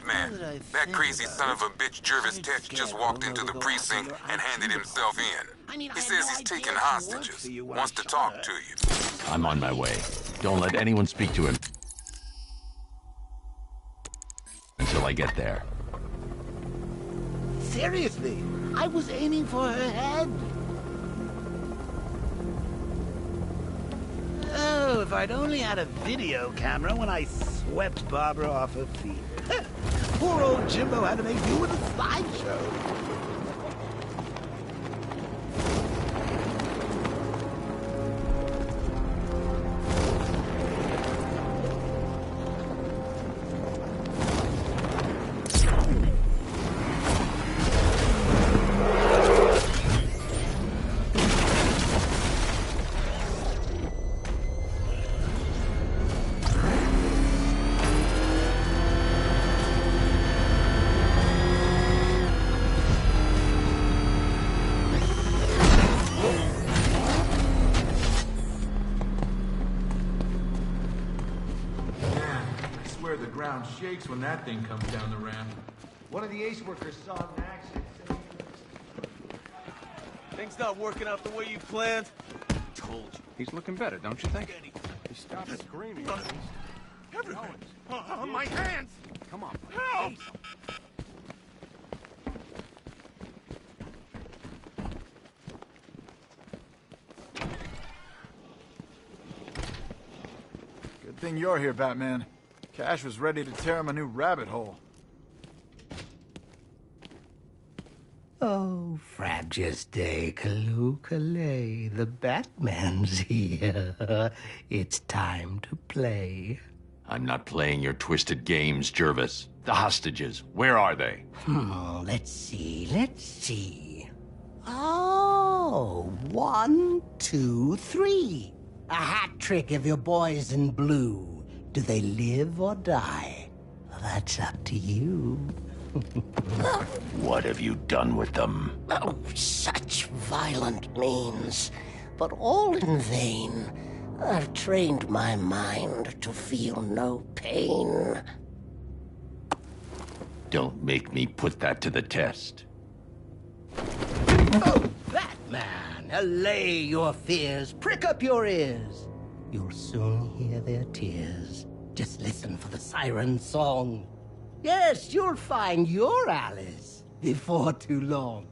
Batman. That crazy son of a bitch Jervis Tetch just walked into the precinct and handed himself in. He says he's taking hostages, wants to talk to you. I'm on my way. Don't let anyone speak to him until I get there. Seriously, I was aiming for her head. Oh, if I'd only had a video camera when I swept Barbara off her feet. Poor old Jimbo had to make do with a slideshow. Shakes when that thing comes down the ramp. One of the ace workers saw an accident. Things not working out the way you planned. Told you. He's looking better, don't you think? He stopped screaming. Everyone! My hands! Come on. Help! Good thing you're here, Batman. Cash was ready to tear him a new rabbit hole. Oh, Frabjous Kaloo, the Batman's here. It's time to play. I'm not playing your twisted games, Jervis. The hostages, where are they? Let's see. Oh, 1, 2, 3. A hat trick of your boys in blue. Do they live or die? Well, that's up to you. What have you done with them? Oh, such violent means, but all in vain. I've trained my mind to feel no pain. Don't make me put that to the test. Oh, Batman, allay your fears, prick up your ears. You'll soon hear their tears. Just listen for the siren song. Yes, you'll find your Alice before too long.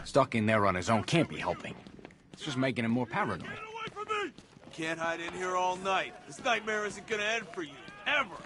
Stuck in there on his own can't be helping. It's just making him more paranoid. Get away from me! Can't hide in here all night. This nightmare isn't gonna end for you. Ever!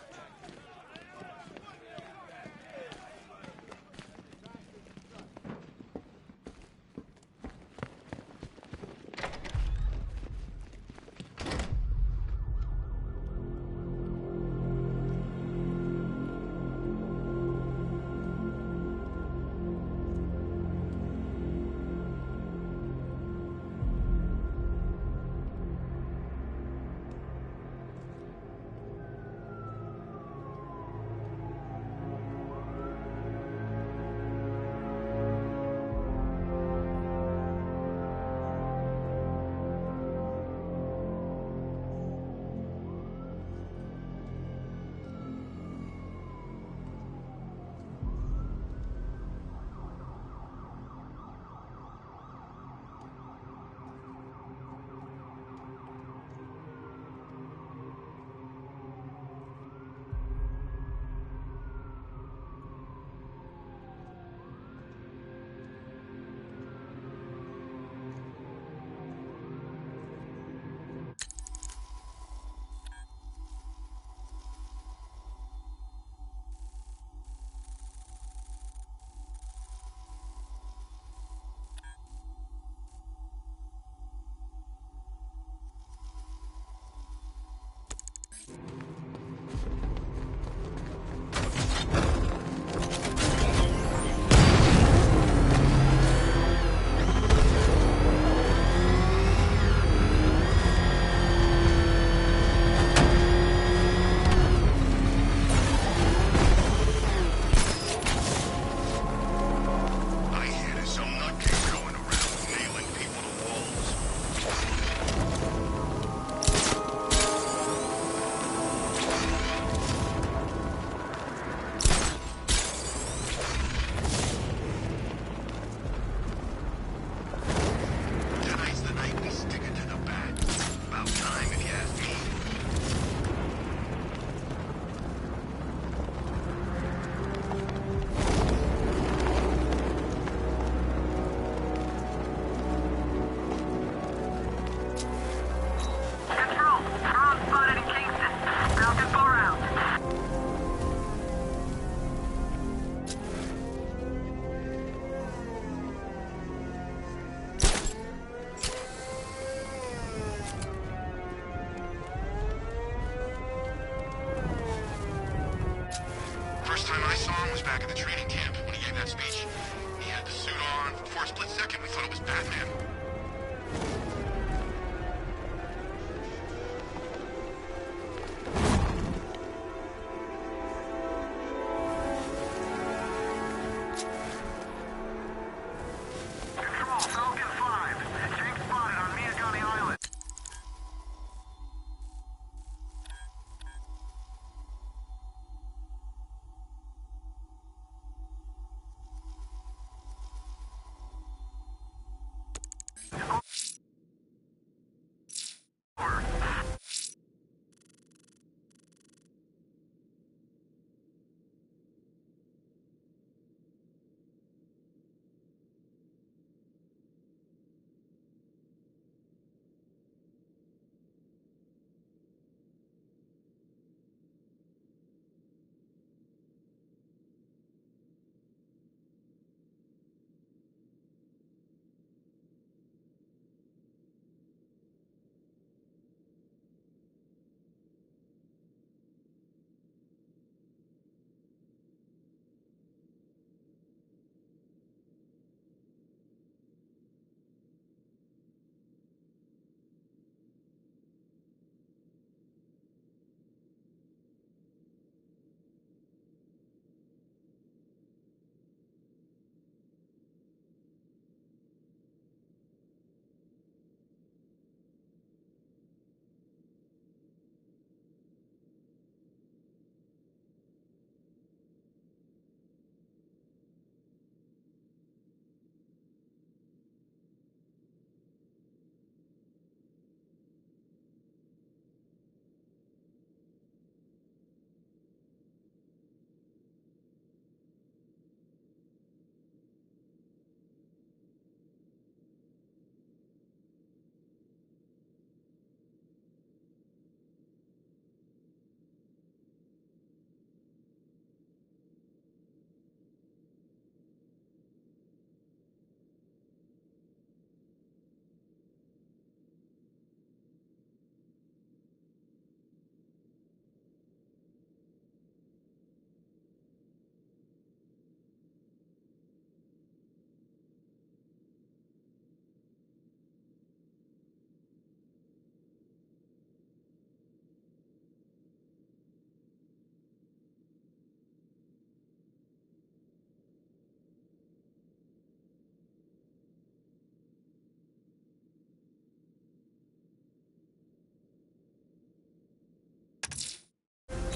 First time I saw him was back at the training camp when he gave that speech. He had the suit on. For a split second, we thought it was Batman.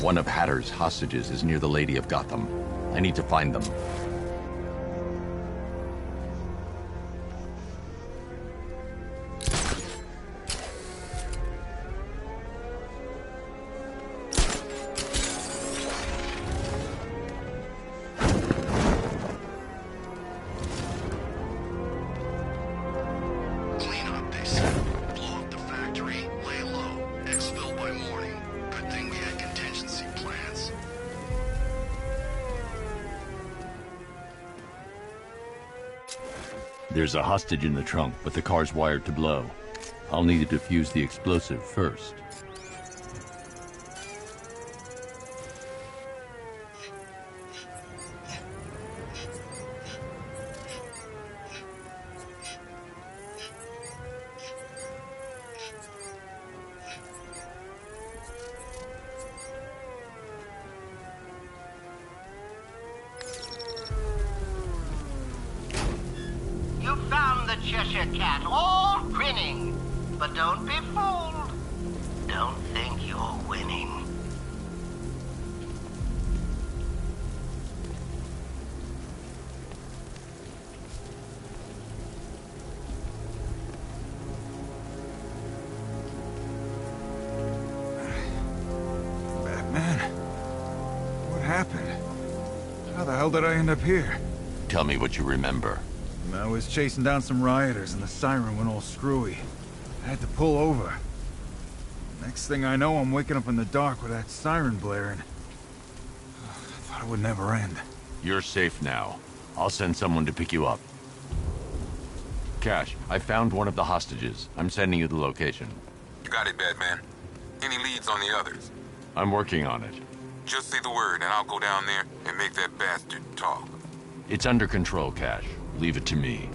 One of Hatter's hostages is near the Lady of Gotham. I need to find them. Clean up, they said. Blow up the factory, lay low, exfil by morning. Good thing we had contingency plans. There's a hostage in the trunk, but the car's wired to blow. I'll need to defuse the explosive first. You found the Cheshire Cat, all grinning. But don't be fooled. Don't think you're winning. Batman? What happened? How the hell did I end up here? Tell me what you remember. I was chasing down some rioters and the siren went all screwy. I had to pull over. Next thing I know, I'm waking up in the dark with that siren blaring. I thought it would never end. You're safe now. I'll send someone to pick you up. Cash, I found one of the hostages. I'm sending you the location. You got it, Batman. Any leads on the others? I'm working on it. Just say the word, and I'll go down there and make that bastard talk. It's under control, Cash. Leave it to me.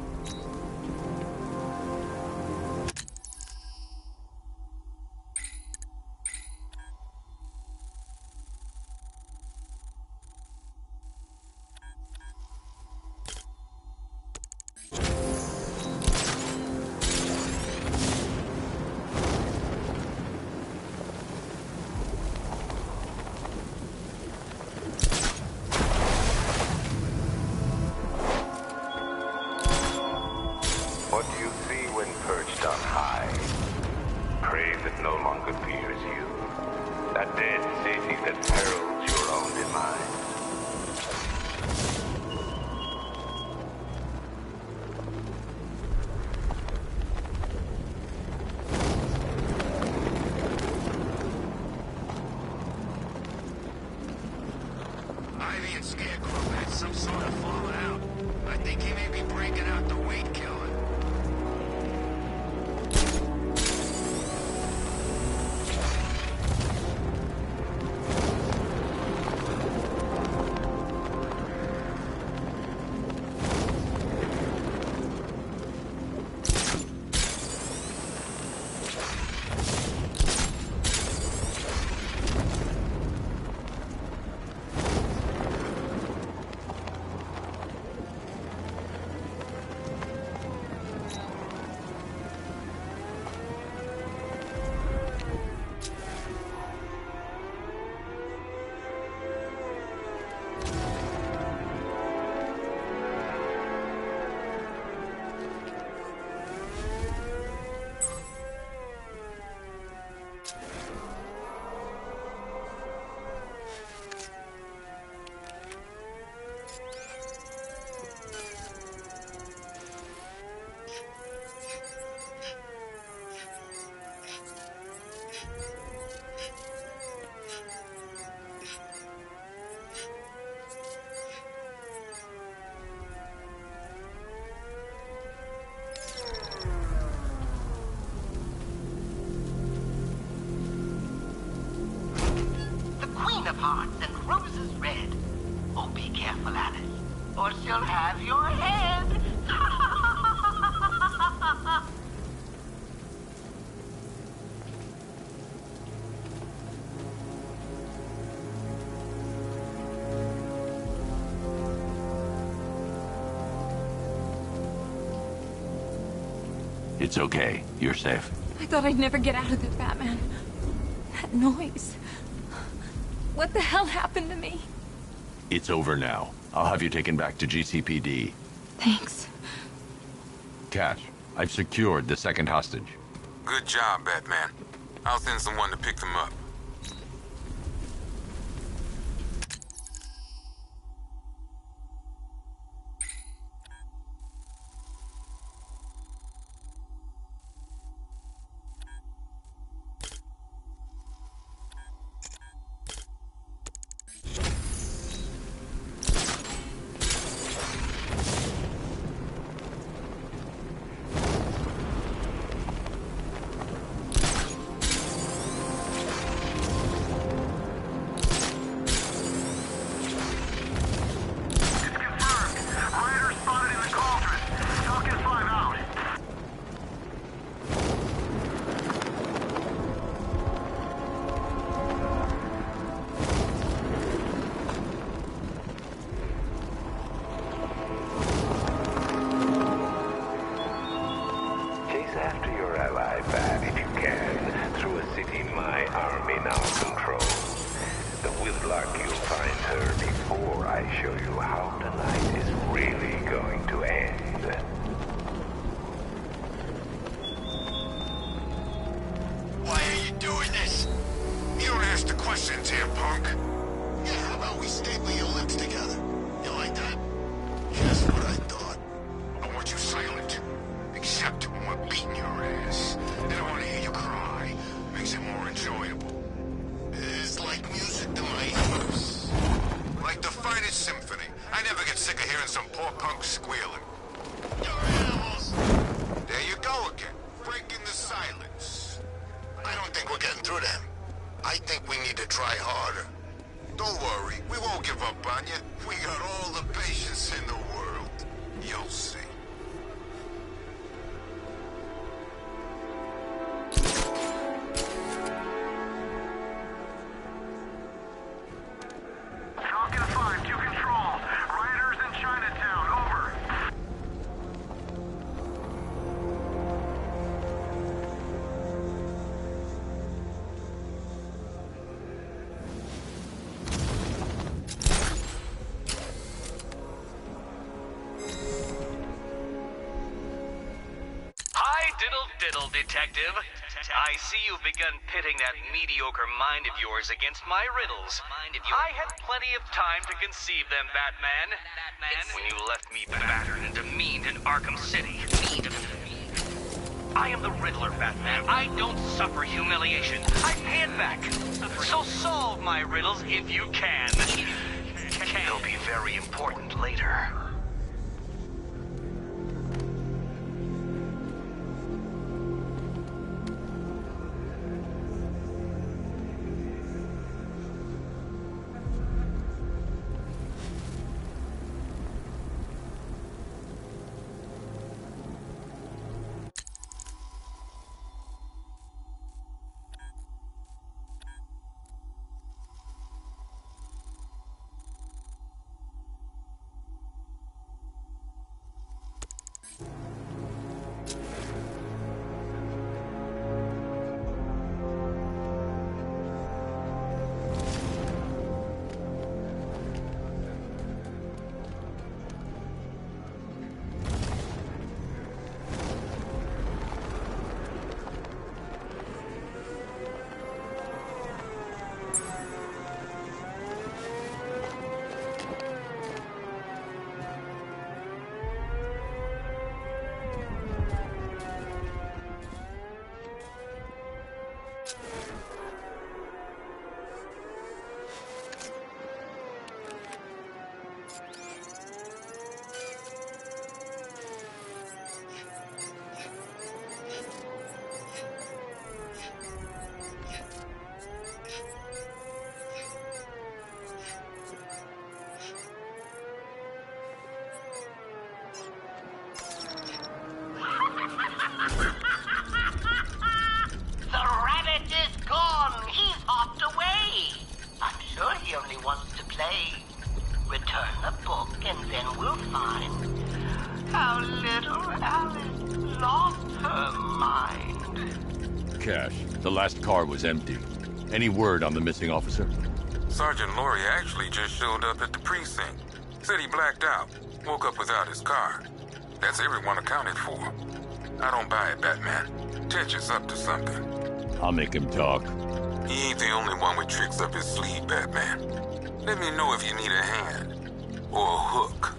What do you see when perched on high? Prey that no longer fears you. A dead city that perils your own demise. Ivy and Scarecrow had some sort of fallout. I think he may be breaking out the weight killer. Of hearts and roses red. Oh, be careful, Alice, or she'll have your head. It's okay. You're safe. I thought I'd never get out of there, Batman. That noise. What the hell happened to me? It's over now. I'll have you taken back to GCPD. Thanks. Cash, I've secured the second hostage. Good job, Batman. I'll send someone to pick them up. I think we need to try harder. Don't worry, we won't give up on you. We got all the patience in the world. You'll see. Falcon 5 to control. Rioters in Chinatown, over. Diddle, detective. I see you've begun pitting that mediocre mind of yours against my riddles. I had plenty of time to conceive them, Batman. It's when you left me battered and demeaned in Arkham City. I am the Riddler, Batman. I don't suffer humiliation. I pay it back. So solve my riddles if you can. They'll be very important later. The last car was empty. Any word on the missing officer? Sergeant Laurie actually just showed up at the precinct. Said he blacked out. Woke up without his car. That's everyone accounted for. I don't buy it, Batman. Tetch is up to something. I'll make him talk. He ain't the only one with tricks up his sleeve, Batman. Let me know if you need a hand. Or a hook.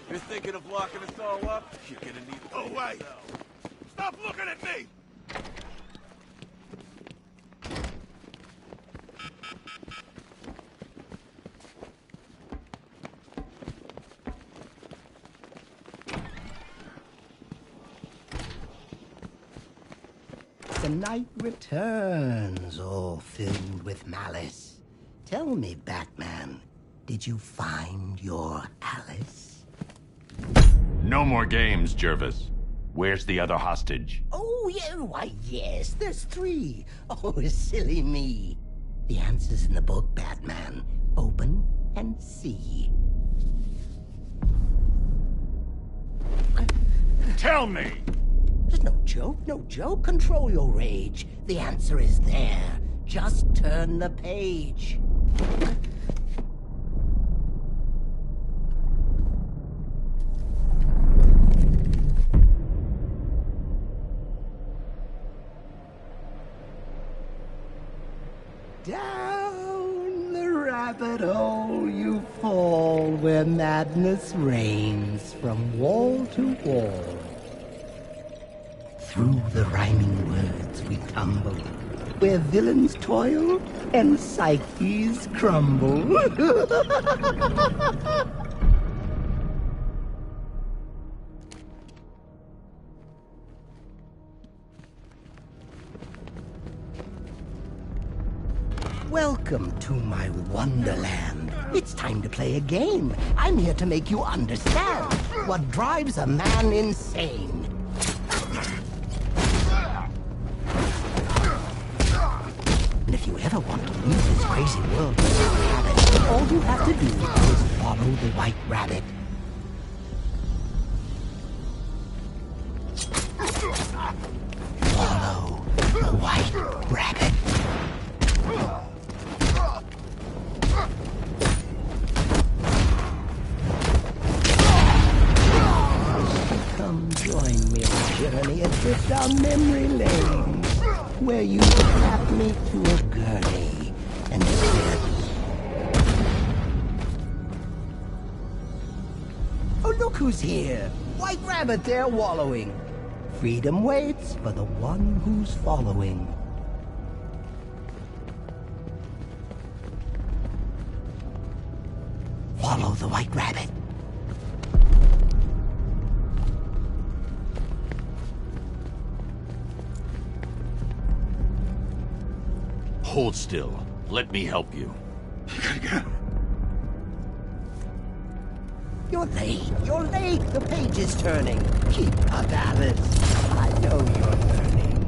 You're thinking of locking us all up? You're gonna need... Oh, wait! Stop looking at me! The night returns, all filled with malice. Tell me, Batman, did you find your Alice? No more games, Jervis. Where's the other hostage? Oh, yeah, why, yes, there's 3. Oh, silly me. The answer's in the book, Batman. Open and see. Tell me! There's no joke, no joke. Control your rage. The answer is there. Just turn the page. Down the rabbit hole you fall, where madness reigns from wall to wall. Through the rhyming words we tumble, where villains toil and psyches crumble. Welcome to my wonderland. It's time to play a game. I'm here to make you understand what drives a man insane. And if you ever want to leave this crazy world without habit, all you have to do is follow the white rabbit. Follow the white rabbit. Come join me on a journey, a trip down memory lane, where you strap me to a gurney and said, "Oh, look who's here! White rabbit there wallowing. Freedom waits for the one who's following." Follow the white rabbit. Hold still. Let me help you. You're late. You're late. The page is turning. Keep up, Alice. I know you're learning.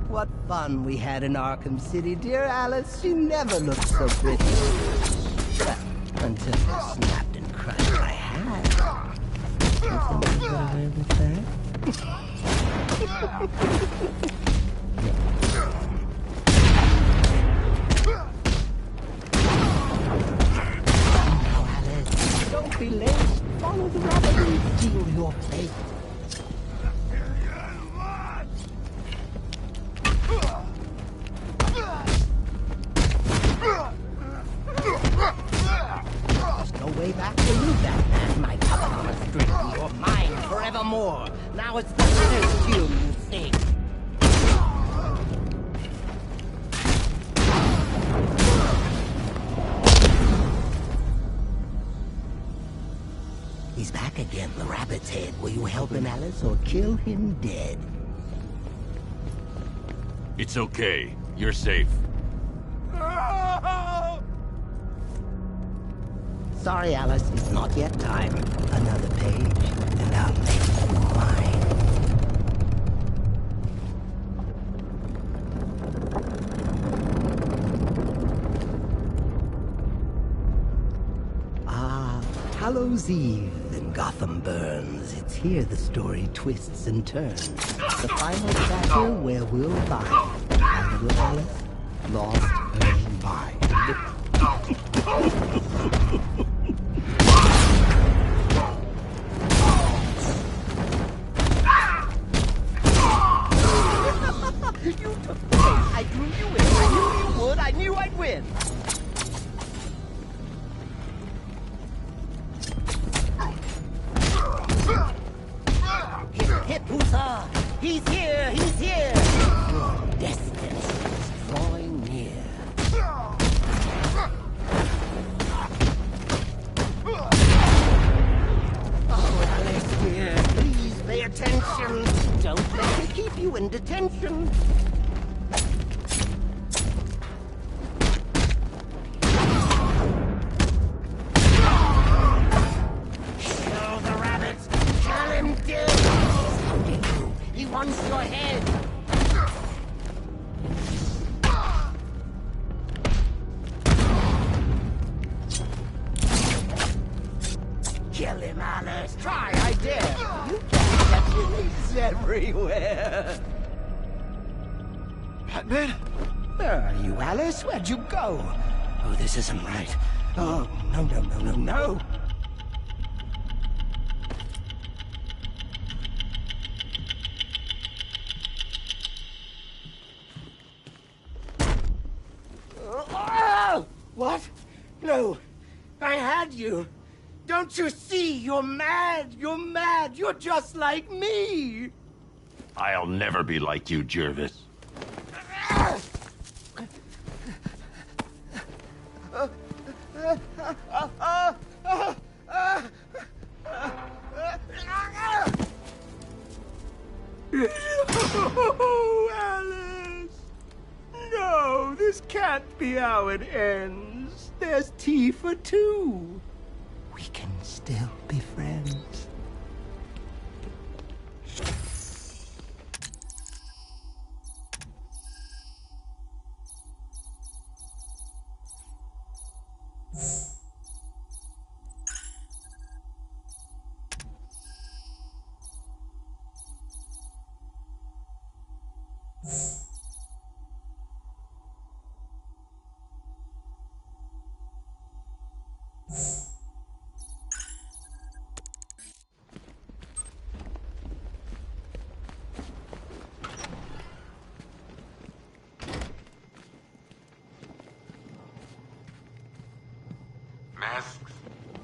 What fun we had in Arkham City, dear Alice. You never looked so pretty. Well, until you snapped and crushed my hat. You think you got away with that? Now, Alice, don't be late. Follow the rabbit and steal your plate. There's no way back for you, Batman. My puppet on a string. You're mine forevermore. Now it's the latter's tune you sing. He's back again, the rabbit's head. Will you help him, Alice, or kill him dead? It's okay. You're safe. Sorry, Alice, it's not yet time. Another page, and I'll make you mine. Ah, Hallows Eve, and Gotham burns. It's here the story twists and turns. The final chapter where we'll find our little Alice lost her mind. You took the bait. I drew you in. I knew you would. I knew I'd win. destruction. Kill the rabbits! Kill him dead! He's hunting you! He wants your head! Kill him, Alice! Try, I dare! You can't get release everywhere! Batman? Where are you, Alice? Where'd you go? Oh, this isn't right. Oh, no, no, no, no, no! What? No, I had you. Don't you see? You're mad. You're mad. You're just like me. I'll never be like you, Jervis. Oh, Alice! No, this can't be how it ends. There's tea for two. We can still be friends. Masks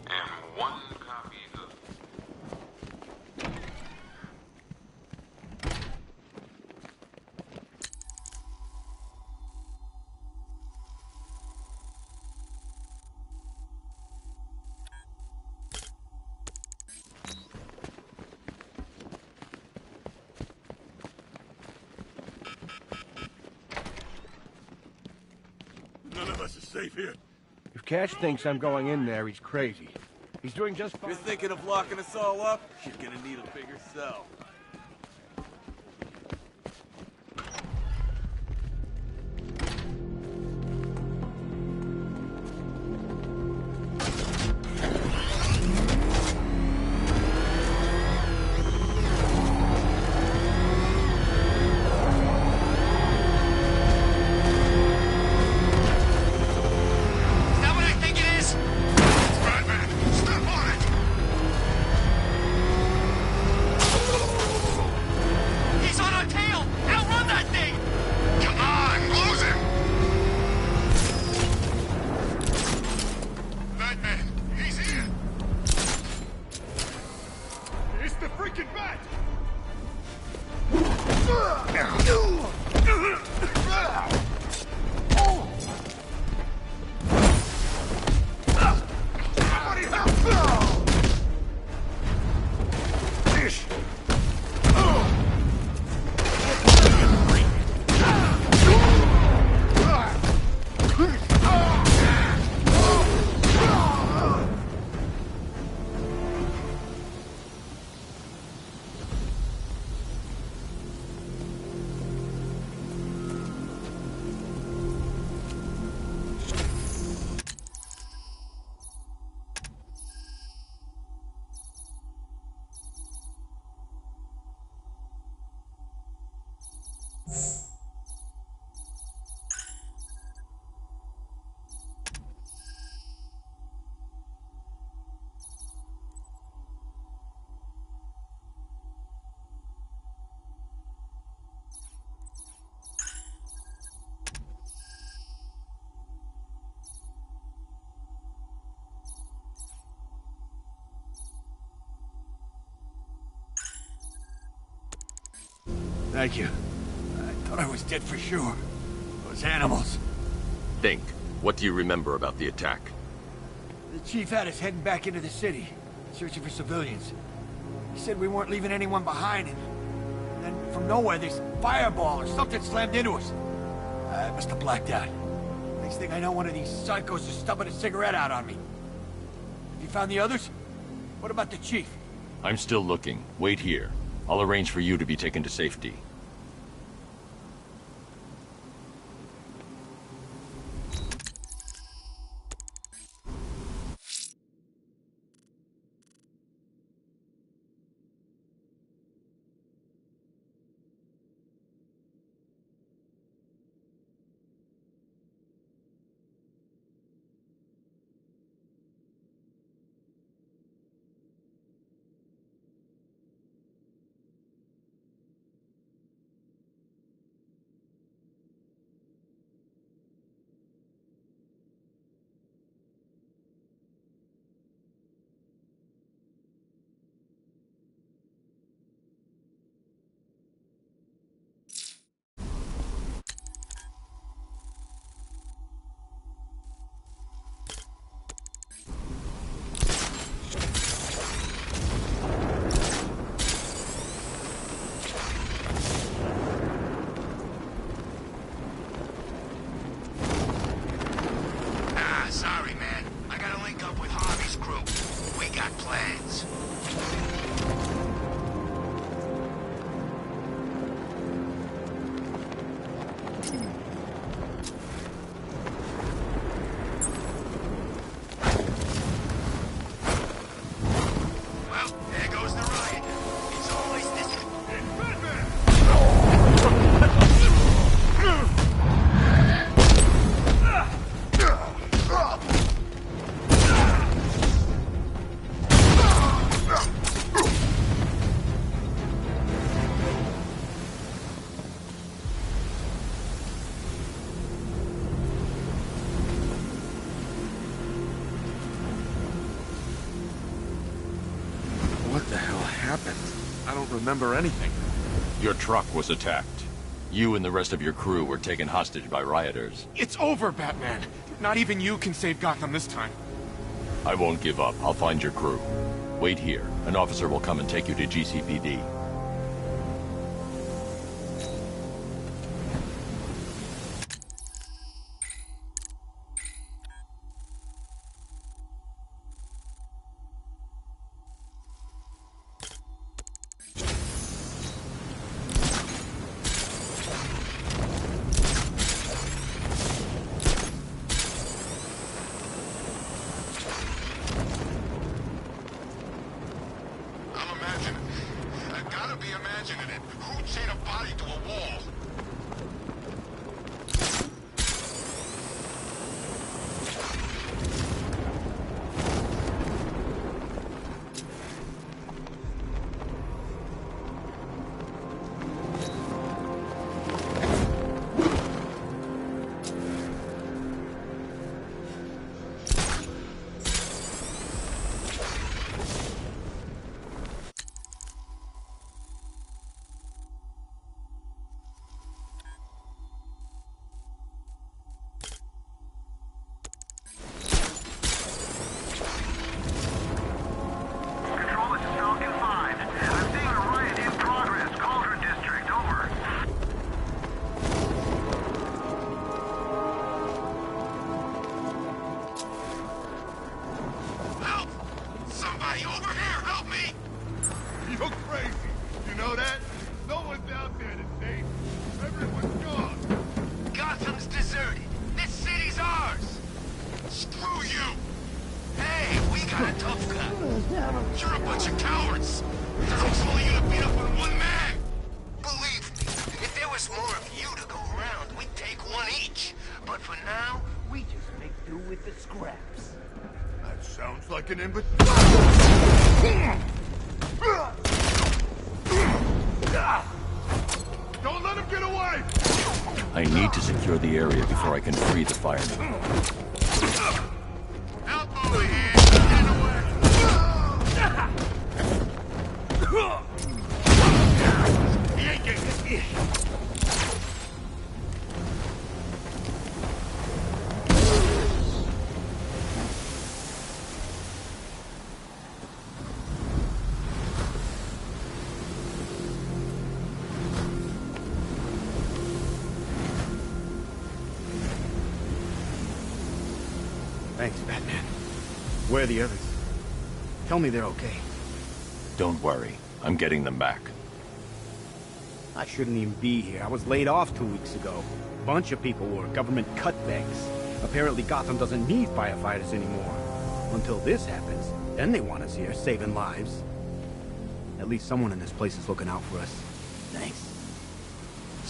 and one copy of... None of us is safe here. If Cash thinks I'm going in there, he's crazy. He's doing just fine. You're thinking of locking us all up? You're gonna need a bigger cell. Thank you. I thought I was dead for sure. Those animals. Think. What do you remember about the attack? The chief had us heading back into the city, searching for civilians. He said we weren't leaving anyone behind, and then from nowhere, this fireball or something slammed into us. I must have blacked out. Next thing I know, one of these psychos is stubbing a cigarette out on me. Have you found the others? What about the chief? I'm still looking. Wait here. I'll arrange for you to be taken to safety. Sorry, man. I gotta link up with Harvey's crew. We got plans. Well, there goes the riot. It's always this... What the hell happened? I don't remember anything. Your truck was attacked. You and the rest of your crew were taken hostage by rioters. It's over, Batman. Not even you can save Gotham this time. I won't give up. I'll find your crew. Wait here. An officer will come and take you to GCPD. Like an Don't let him get away! I need to secure the area before I can free the firemen. Help over here! Get away! He ain't getting... Thanks, Batman. Where are the others? Tell me they're okay. Don't worry. I'm getting them back. I shouldn't even be here. I was laid off 2 weeks ago. A bunch of people were government cutbacks. Apparently Gotham doesn't need firefighters anymore. Until this happens, then they want us here, saving lives. At least someone in this place is looking out for us. Thanks.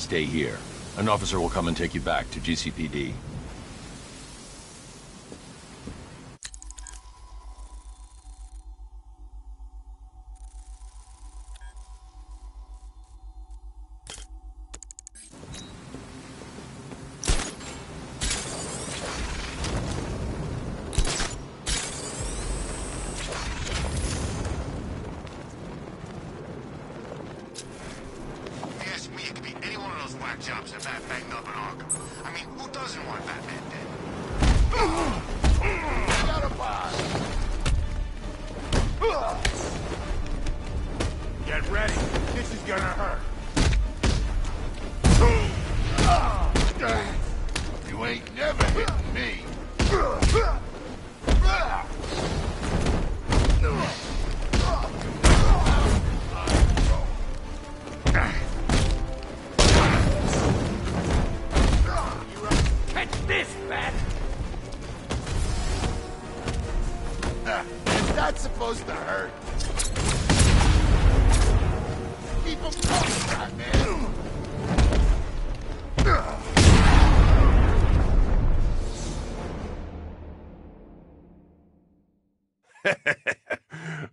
Stay here. An officer will come and take you back to GCPD. Jobs that Matt banged up in Arkham. I mean, who doesn't want Batman dead? Got a boss. Get ready. This is gonna hurt. You ain't never hitting me. That's supposed to hurt. Keep him coming, Batman.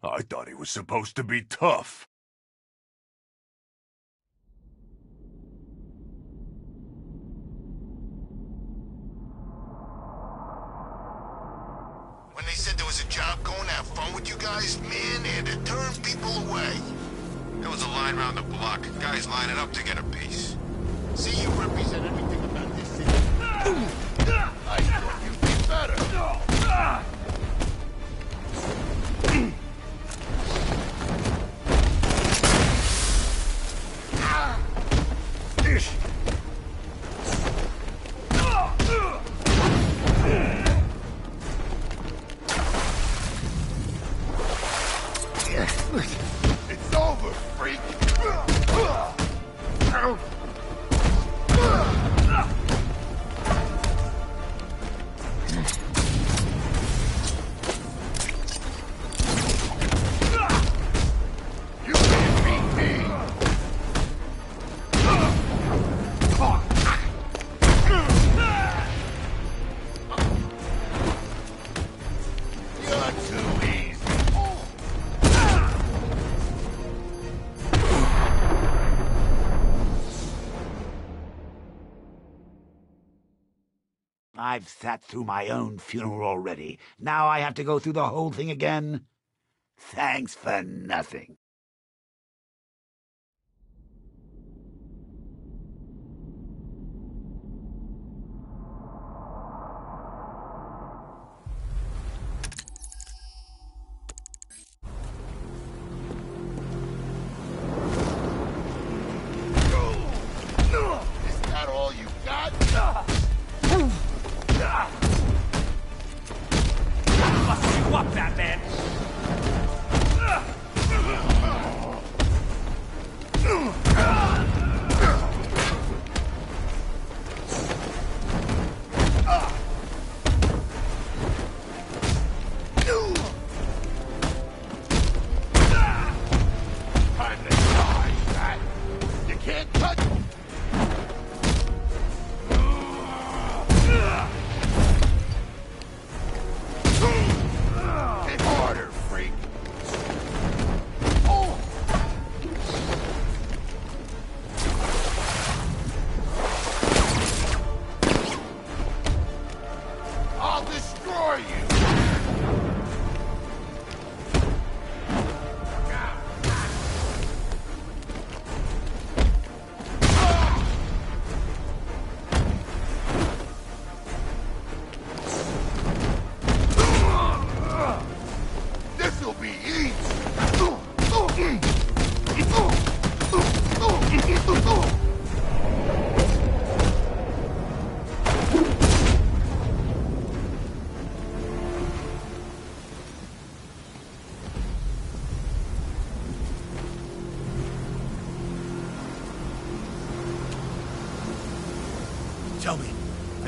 I thought he was supposed to be tough. When they said there was a job going to have fun with you guys, man, they had to turn people away. There was a line around the block. Guys lining up to get a piece. See, you represent everything about this city. I thought you'd be better. It's over, freak! You can't beat me! You're too easy. I've sat through my own funeral already. Now I have to go through the whole thing again? Thanks for nothing. Is that all you got? Bust you up, Batman! Time to die, Bat. You can't touch me. It's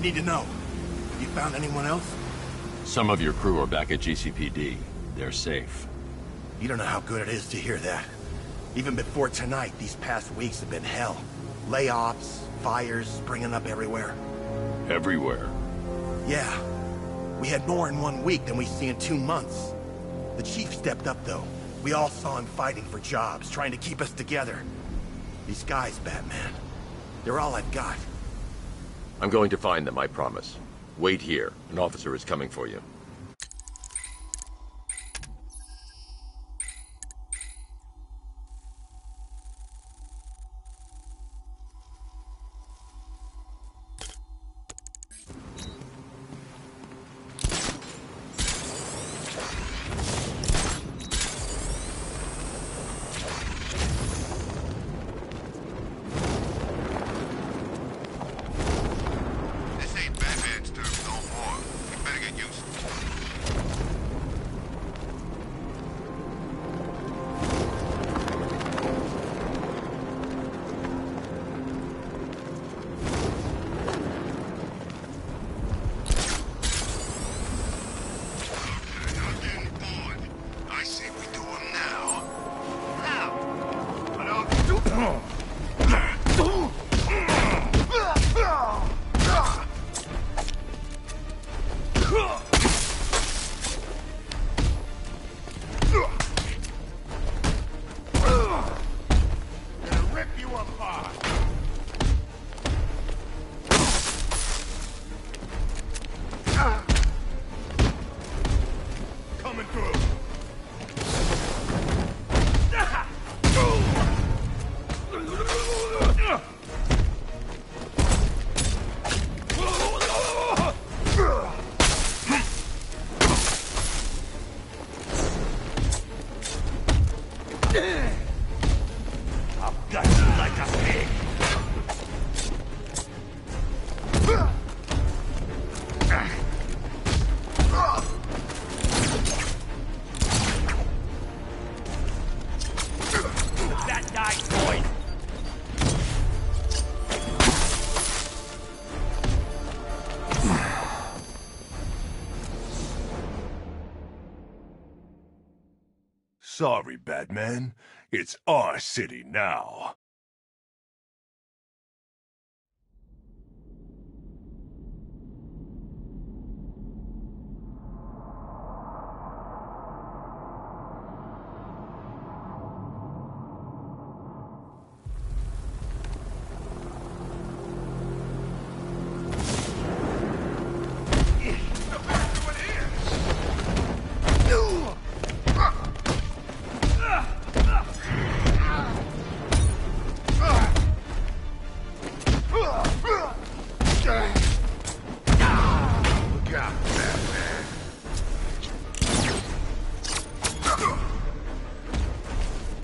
need to know. You found anyone else? Some of your crew are back at GCPD. They're safe. You don't know how good it is to hear that. Even before tonight, these past weeks have been hell. Layoffs, fires springing up everywhere. Everywhere? Yeah. We had more in 1 week than we see in 2 months. The chief stepped up, though. We all saw him fighting for jobs, trying to keep us together. These guys, Batman, they're all I've got. I'm going to find them, I promise. Wait here. An officer is coming for you. Sorry, Batman. It's our city now.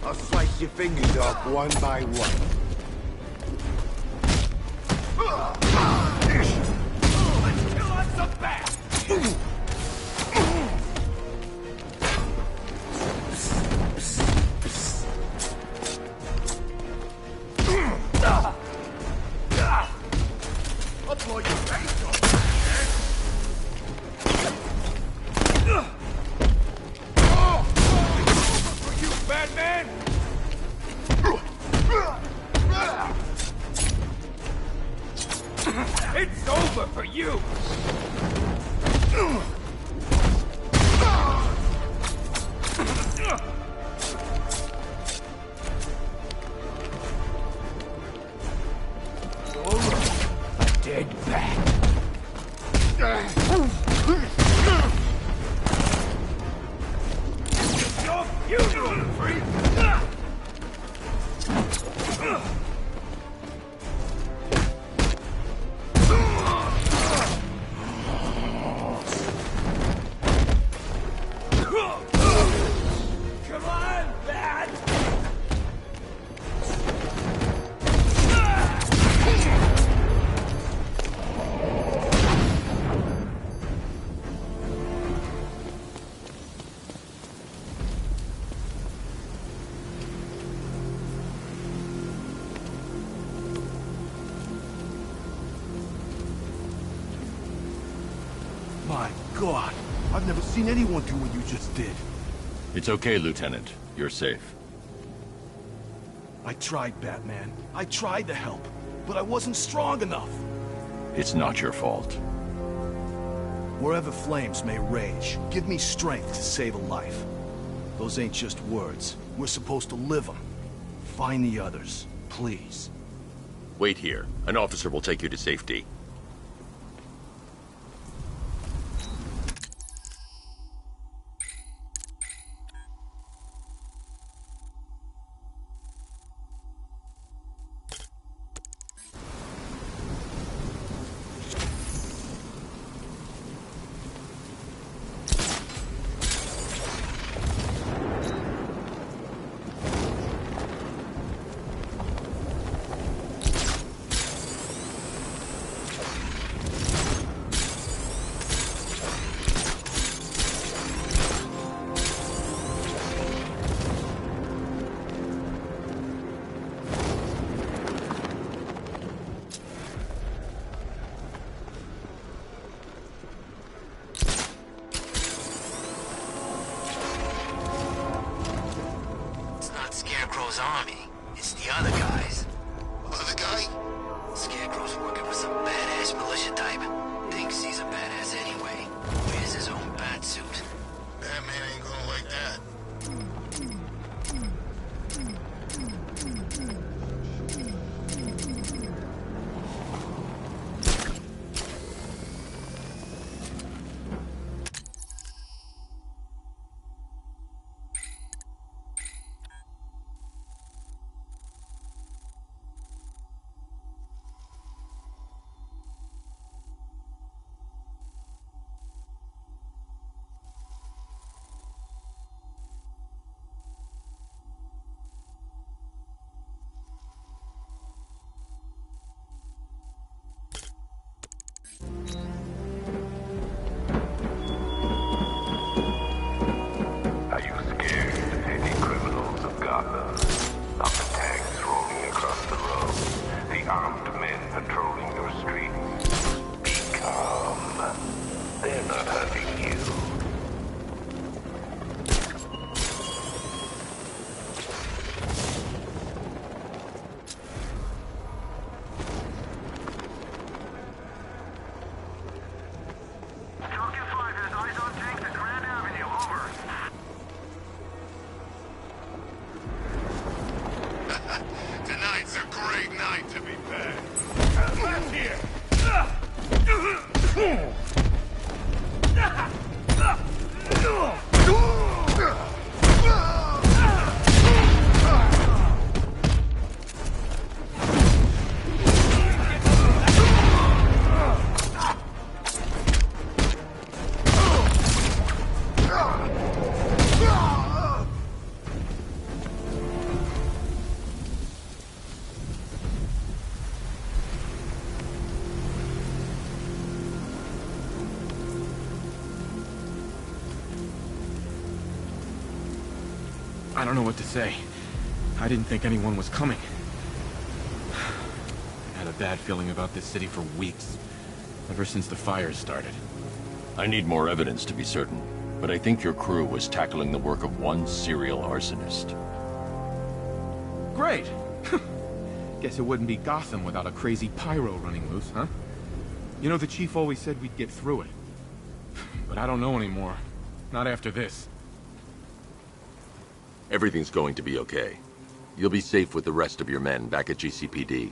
I'll slice your fingers off one by one. Let's kill on some bats! I'll blow your face off. For you, Batman! It's over for you! A dead bat. Your funeral, freak! Come on, bat! God, I've never seen anyone do what you just did. It's okay, Lieutenant. You're safe. I tried, Batman. I tried to help, but I wasn't strong enough. It's not your fault. Wherever flames may rage, give me strength to save a life. Those ain't just words. We're supposed to live them. Find the others, please. Wait here. An officer will take you to safety. Army. It's the other guys. Other guy? Scarecrow's working for some badass militia type. Thinks he's a badass anyway. Wears his own bat suit. Batman ain't gonna like that. I don't know what to say. I didn't think anyone was coming. I had a bad feeling about this city for weeks. Ever since the fires started. I need more evidence to be certain, but I think your crew was tackling the work of one serial arsonist. Great! Guess it wouldn't be Gotham without a crazy pyro running loose, huh? You know, the chief always said we'd get through it. But I don't know anymore. Not after this. Everything's going to be okay. You'll be safe with the rest of your men back at GCPD.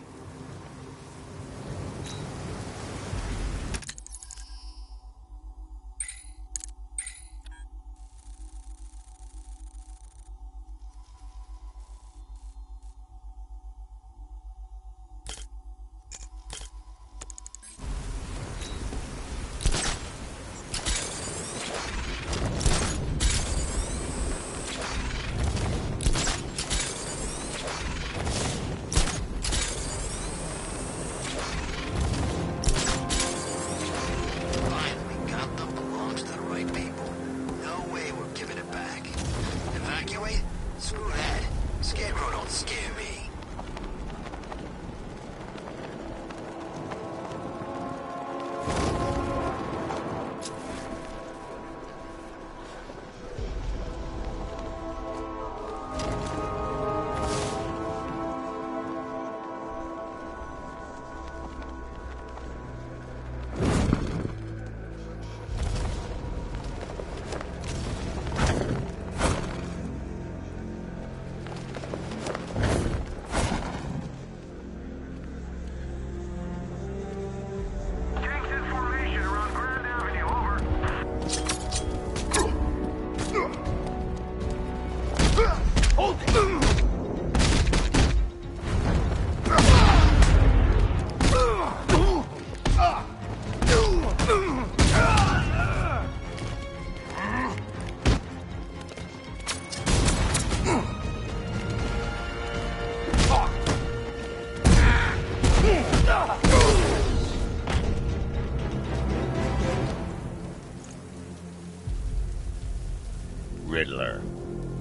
Riddler.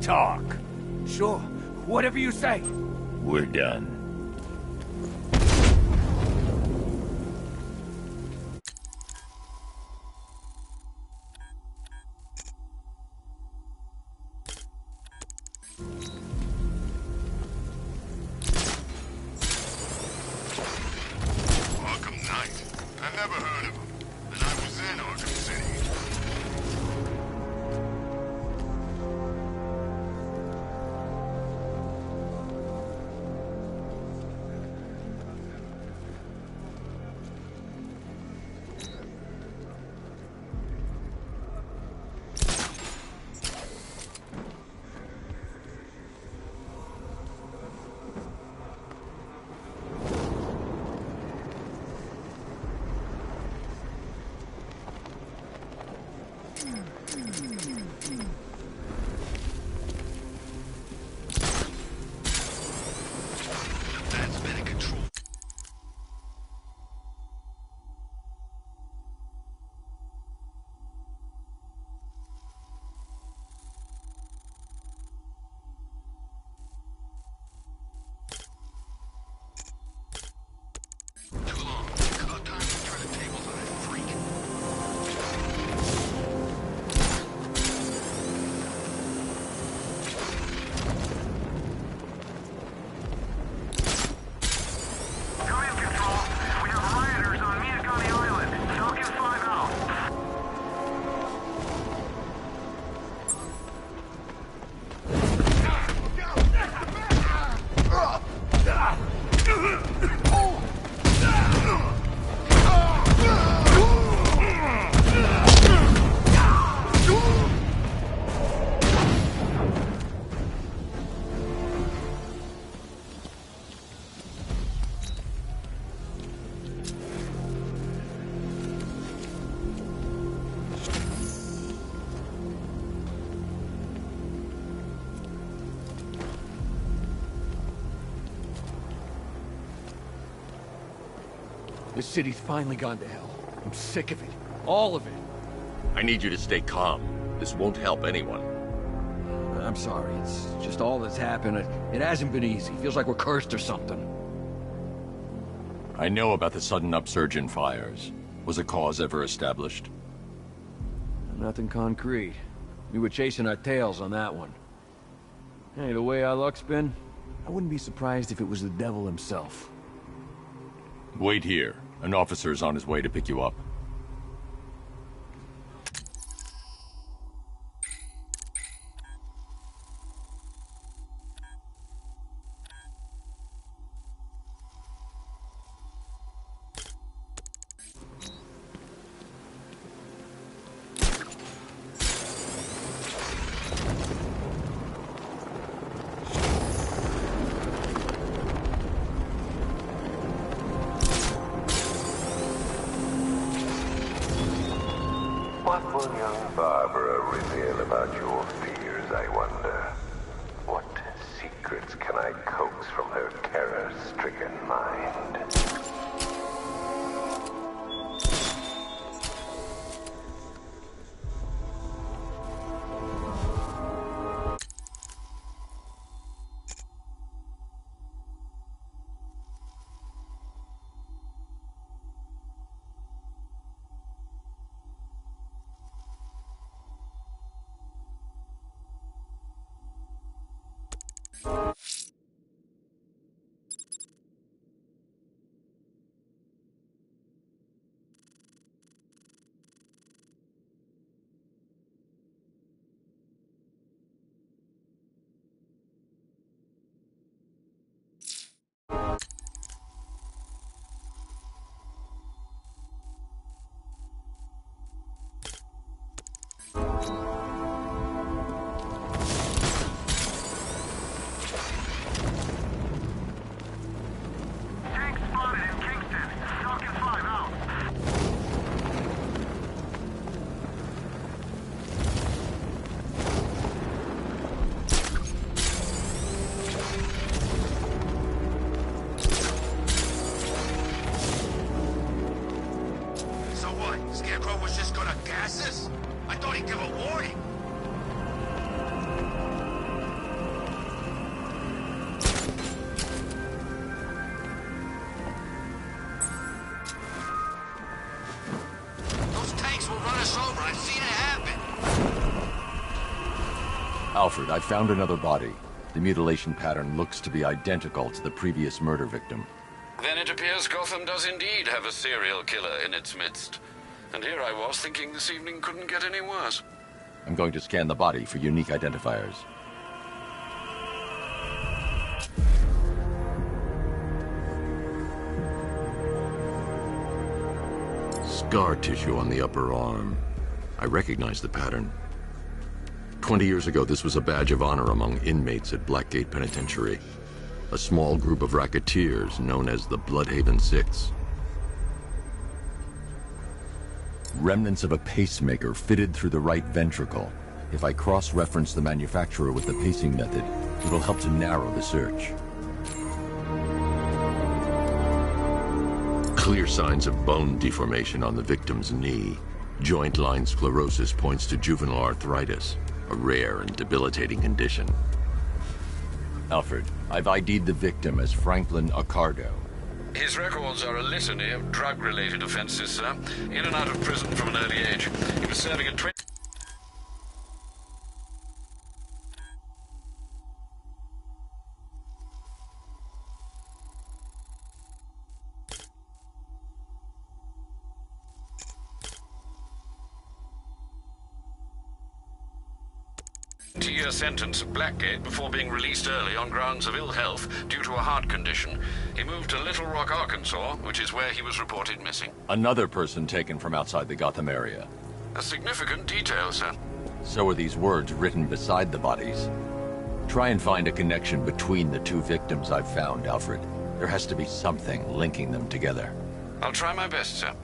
Talk. Sure. Whatever you say. We're done. Arkham Knight. I never heard of him. And I was in Arkham City. That's been in control. Too long. It's about time to turn the tables on that freak. Come in, Control. We have rioters on Miyakani Island. Falcon 5 out. This city's finally gone to hell. I'm sick of it. All of it. I need you to stay calm. This won't help anyone. I'm sorry. It's just all that's happened. It hasn't been easy. Feels like we're cursed or something. I know about the sudden upsurge in fires. Was a cause ever established? Nothing concrete. We were chasing our tails on that one. Hey, the way our luck's been, I wouldn't be surprised if it was the devil himself. Wait here. An officer is on his way to pick you up. What will young Barbara reveal about your fears, I wonder? What secrets can I coax from her terror-stricken mind? Alfred, I found another body. The mutilation pattern looks to be identical to the previous murder victim. Then it appears Gotham does indeed have a serial killer in its midst. And here I was thinking this evening couldn't get any worse. I'm going to scan the body for unique identifiers. Scar tissue on the upper arm. I recognize the pattern. 20 years ago, this was a badge of honor among inmates at Blackgate Penitentiary. A small group of racketeers known as the Bloodhaven Six. Remnants of a pacemaker fitted through the right ventricle. If I cross-reference the manufacturer with the pacing method, it will help to narrow the search. Clear signs of bone deformation on the victim's knee. Joint line sclerosis points to juvenile arthritis, a rare and debilitating condition. Alfred, I've ID'd the victim as Franklin Accardo. His records are a litany of drug-related offenses, sir. In and out of prison from an early age. He was serving a two-year sentence at Blackgate before being released early on grounds of ill health due to a heart condition. He moved to Little Rock, Arkansas, which is where he was reported missing. Another person taken from outside the Gotham area. A significant detail, sir. So are these words written beside the bodies. Try and find a connection between the two victims I've found, Alfred. There has to be something linking them together. I'll try my best, sir.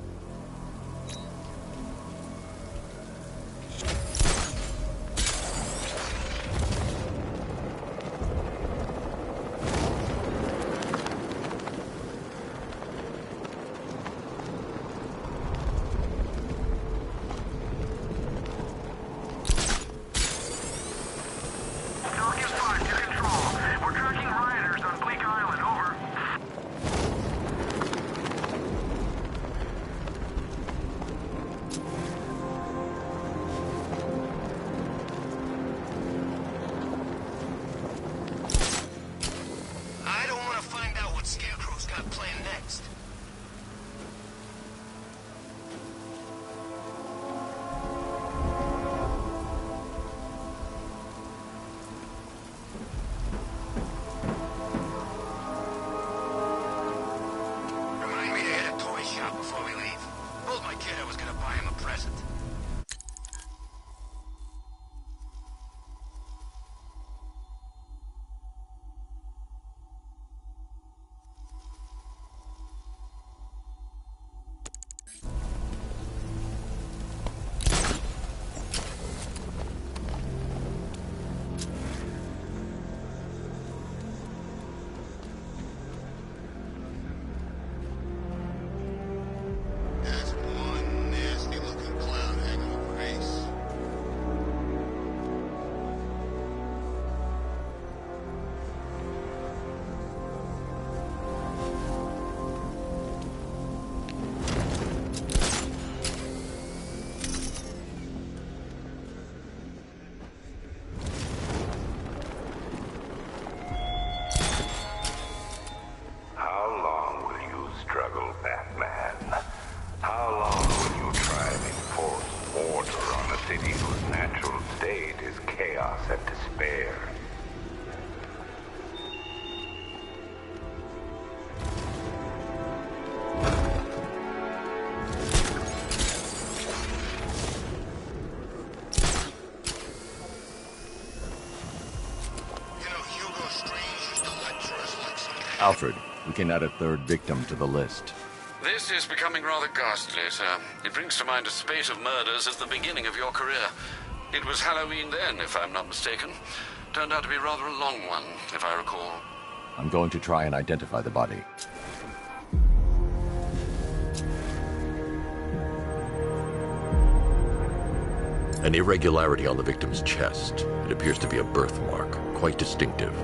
Alfred, we can add a third victim to the list. This is becoming rather ghastly, sir. It brings to mind a spate of murders as the beginning of your career. It was Halloween then, if I'm not mistaken. Turned out to be rather a long one, if I recall. I'm going to try and identify the body. An irregularity on the victim's chest. It appears to be a birthmark, quite distinctive.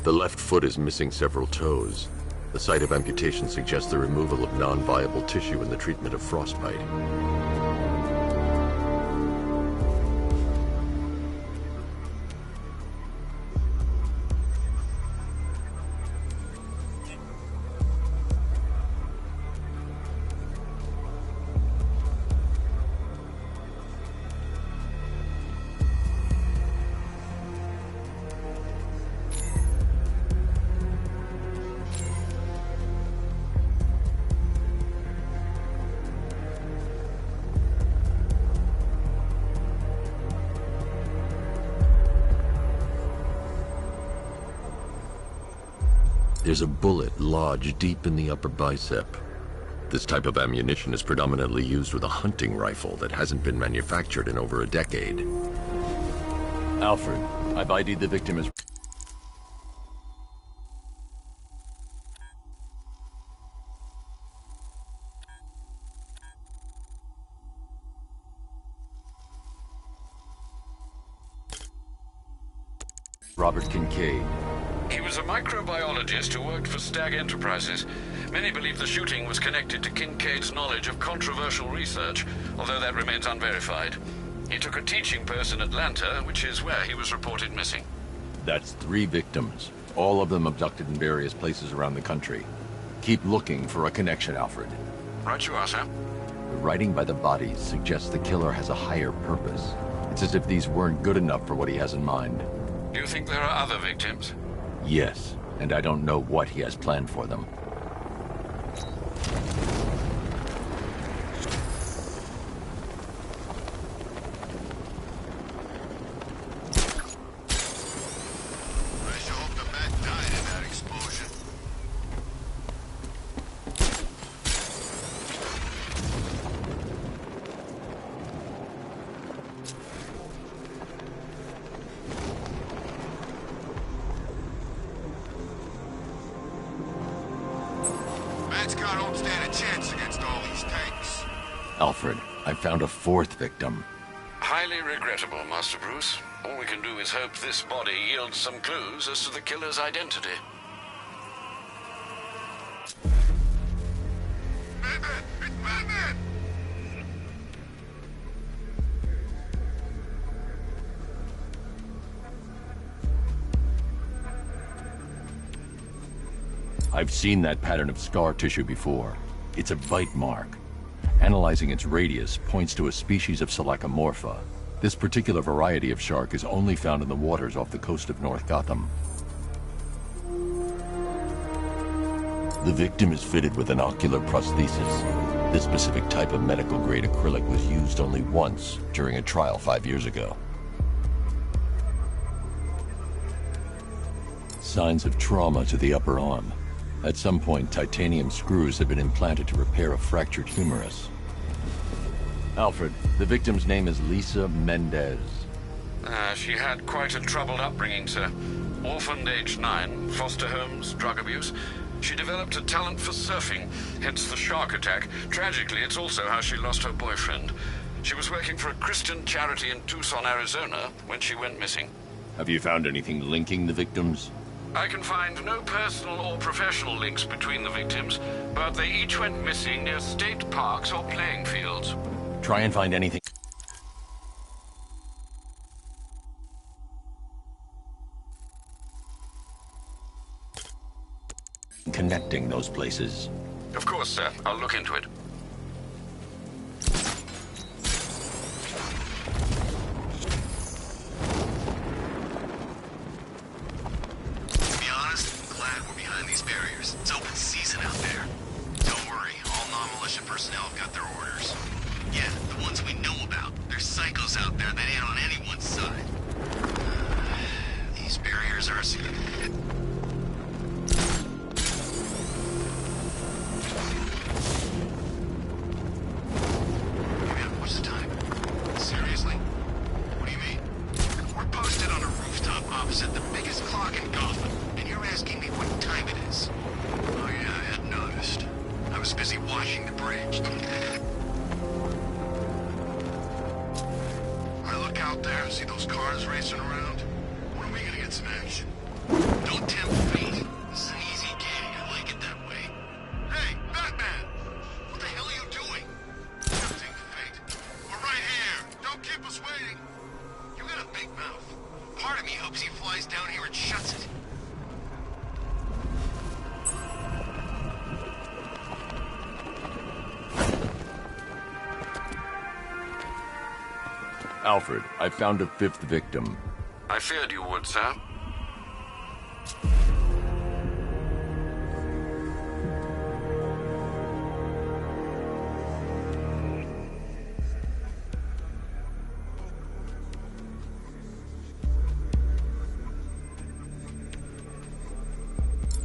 The left foot is missing several toes. The site of amputation suggests the removal of non-viable tissue in the treatment of frostbite. There's a bullet lodged deep in the upper bicep. This type of ammunition is predominantly used with a hunting rifle that hasn't been manufactured in over a decade. Alfred, I've ID'd the victim as... Robert Kincaid. He was a microbiologist who worked for Stag Enterprises. Many believe the shooting was connected to Kincaid's knowledge of controversial research, although that remains unverified. He took a teaching post in Atlanta, which is where he was reported missing. That's 3 victims, all of them abducted in various places around the country. Keep looking for a connection, Alfred. Right you are, sir. The writing by the bodies suggests the killer has a higher purpose. It's as if these weren't good enough for what he has in mind. Do you think there are other victims? Yes, and I don't know what he has planned for them. Alfred, I found a 4th victim. Highly regrettable, Master Bruce. All we can do is hope this body yields some clues as to the killer's identity. Batman! It's Batman! I've seen that pattern of scar tissue before. It's a bite mark. Analyzing its radius points to a species of Selachomorpha. This particular variety of shark is only found in the waters off the coast of North Gotham. The victim is fitted with an ocular prosthesis. This specific type of medical-grade acrylic was used only once during a trial 5 years ago. Signs of trauma to the upper arm. At some point, titanium screws had been implanted to repair a fractured humerus. Alfred, the victim's name is Lisa Mendez. She had quite a troubled upbringing, sir. Orphaned aged 9, foster homes, drug abuse. She developed a talent for surfing, hence the shark attack. Tragically, it's also how she lost her boyfriend. She was working for a Christian charity in Tucson, Arizona, when she went missing. Have you found anything linking the victims? I can find no personal or professional links between the victims, but they each went missing near state parks or playing fields. Try and find anything connecting those places. Of course, sir. I'll look into it. These barriers. It's open season out there. Don't worry, all non-militia personnel have got their orders. Yeah, the ones we know about. There's psychos out there that ain't on anyone's side. These barriers are significant. What's the time? Seriously? What do you mean? We're posted on a rooftop opposite the biggest clock in Gotham. You're asking me what time it is? Oh yeah, I had noticed. I was busy washing the bridge. I look out there and see those cars racing around. When are we gonna get some action? Don't tempt fate. This is an easy gig. I like it that way. Hey, Batman! What the hell are you doing? Tempting fate. We're right here. Don't keep us waiting. You got a big mouth. Part of me hopes he flies down here and shuts it. Alfred, I found a fifth victim. I feared you would, sir.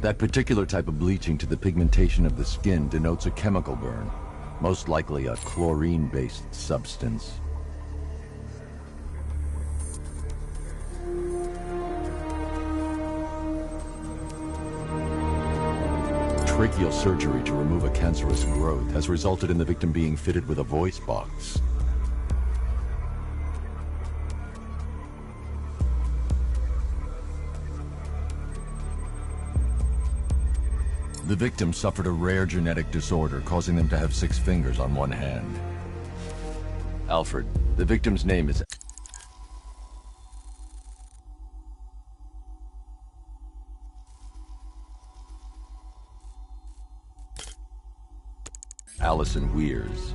That particular type of bleaching to the pigmentation of the skin denotes a chemical burn, most likely a chlorine-based substance. Tracheal surgery to remove a cancerous growth has resulted in the victim being fitted with a voice box. The victim suffered a rare genetic disorder, causing them to have 6 fingers on one hand. Alfred, the victim's name is... Allison Weers.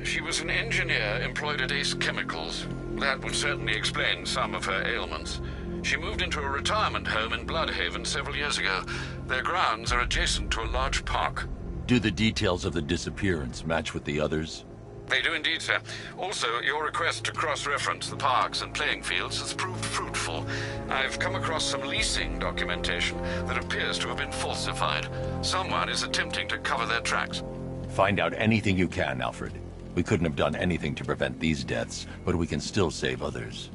She was an engineer employed at Ace Chemicals. That would certainly explain some of her ailments. She moved into a retirement home in Bloodhaven several years ago. Their grounds are adjacent to a large park. Do the details of the disappearance match with the others? They do indeed, sir. Also, your request to cross-reference the parks and playing fields has proved fruitful. I've come across some leasing documentation that appears to have been falsified. Someone is attempting to cover their tracks. Find out anything you can, Alfred. We couldn't have done anything to prevent these deaths, but we can still save others.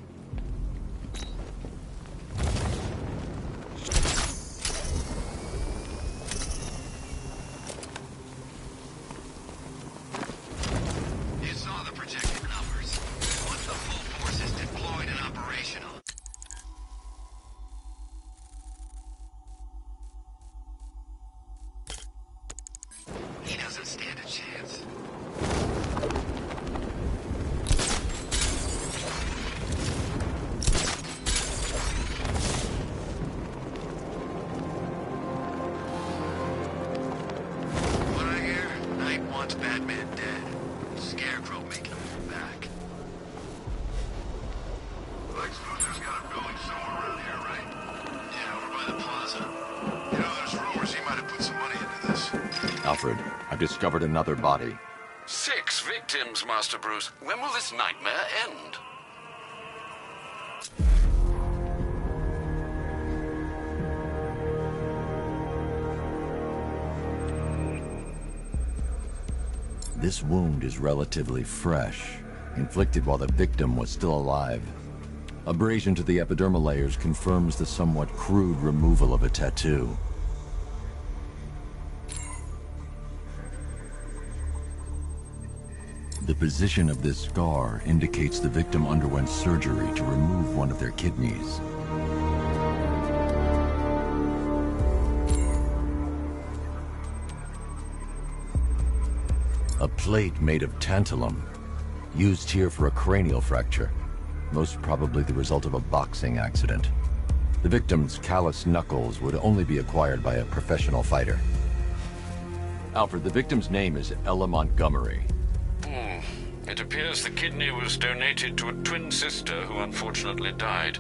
Batman dead. Scarecrow making him back. Lex Luthor's got a building somewhere around here, right? Yeah, over by the plaza. You know, there's rumors he might have put some money into this. Alfred, I've discovered another body. 6 victims, Master Bruce. When will this nightmare end? This wound is relatively fresh, inflicted while the victim was still alive. Abrasion to the epidermal layers confirms the somewhat crude removal of a tattoo. The position of this scar indicates the victim underwent surgery to remove one of their kidneys. A plate made of tantalum, used here for a cranial fracture, most probably the result of a boxing accident. The victim's calloused knuckles would only be acquired by a professional fighter. Alfred, the victim's name is Ella Montgomery. It appears the kidney was donated to a twin sister who unfortunately died.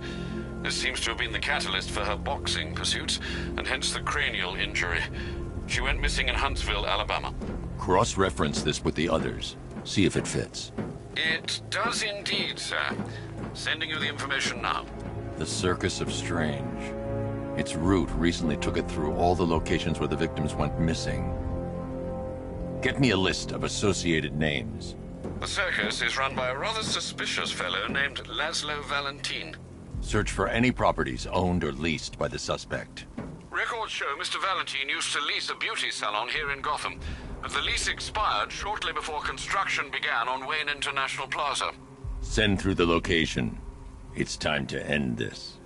This seems to have been the catalyst for her boxing pursuits, and hence the cranial injury. She went missing in Huntsville, Alabama. Cross-reference this with the others. See if it fits. It does indeed, sir. Sending you the information now. The Circus of Strange. Its route recently took it through all the locations where the victims went missing. Get me a list of associated names. The circus is run by a rather suspicious fellow named Laszlo Valentin. Search for any properties owned or leased by the suspect. Records show Mr. Valentin used to lease a beauty salon here in Gotham. The lease expired shortly before construction began on Wayne International Plaza. Send through the location. It's time to end this.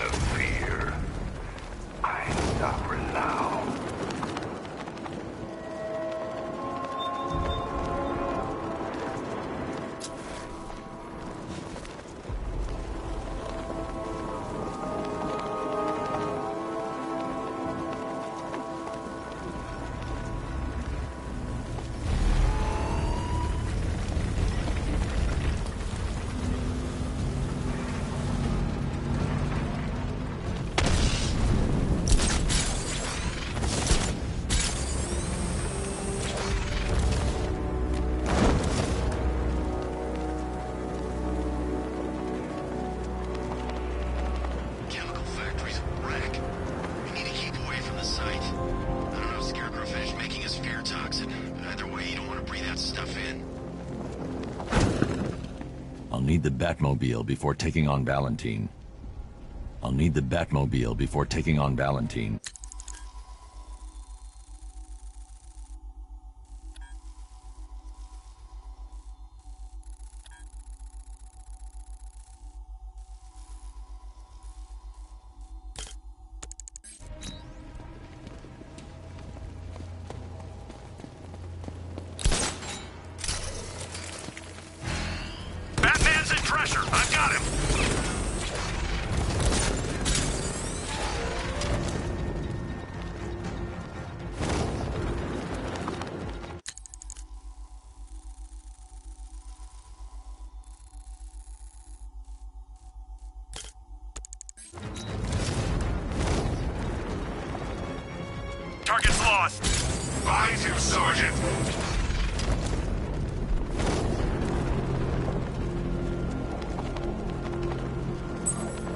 have fear. I'm sovereign now. I'll need the Batmobile before taking on Valentine. I'll need the Batmobile before taking on Valentine. Batman's in pressure. I've got him. Target's lost. Find him, Sergeant.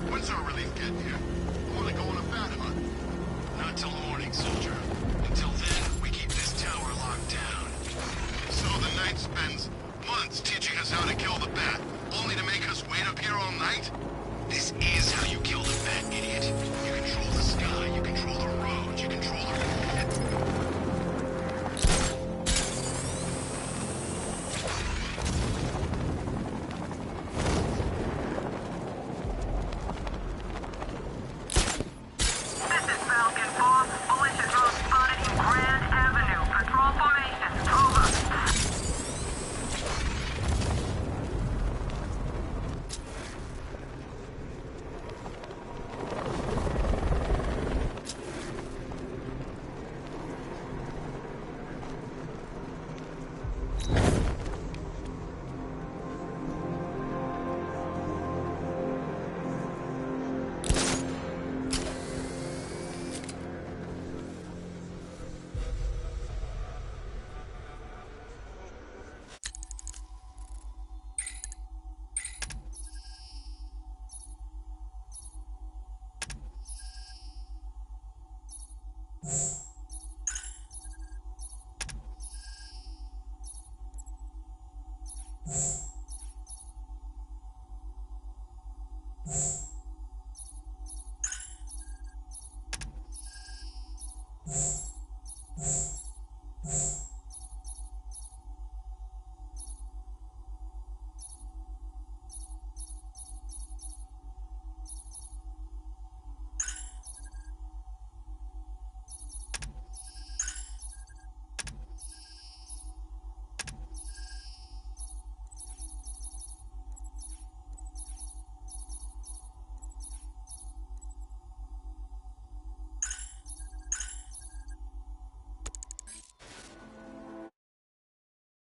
When's our relief get here?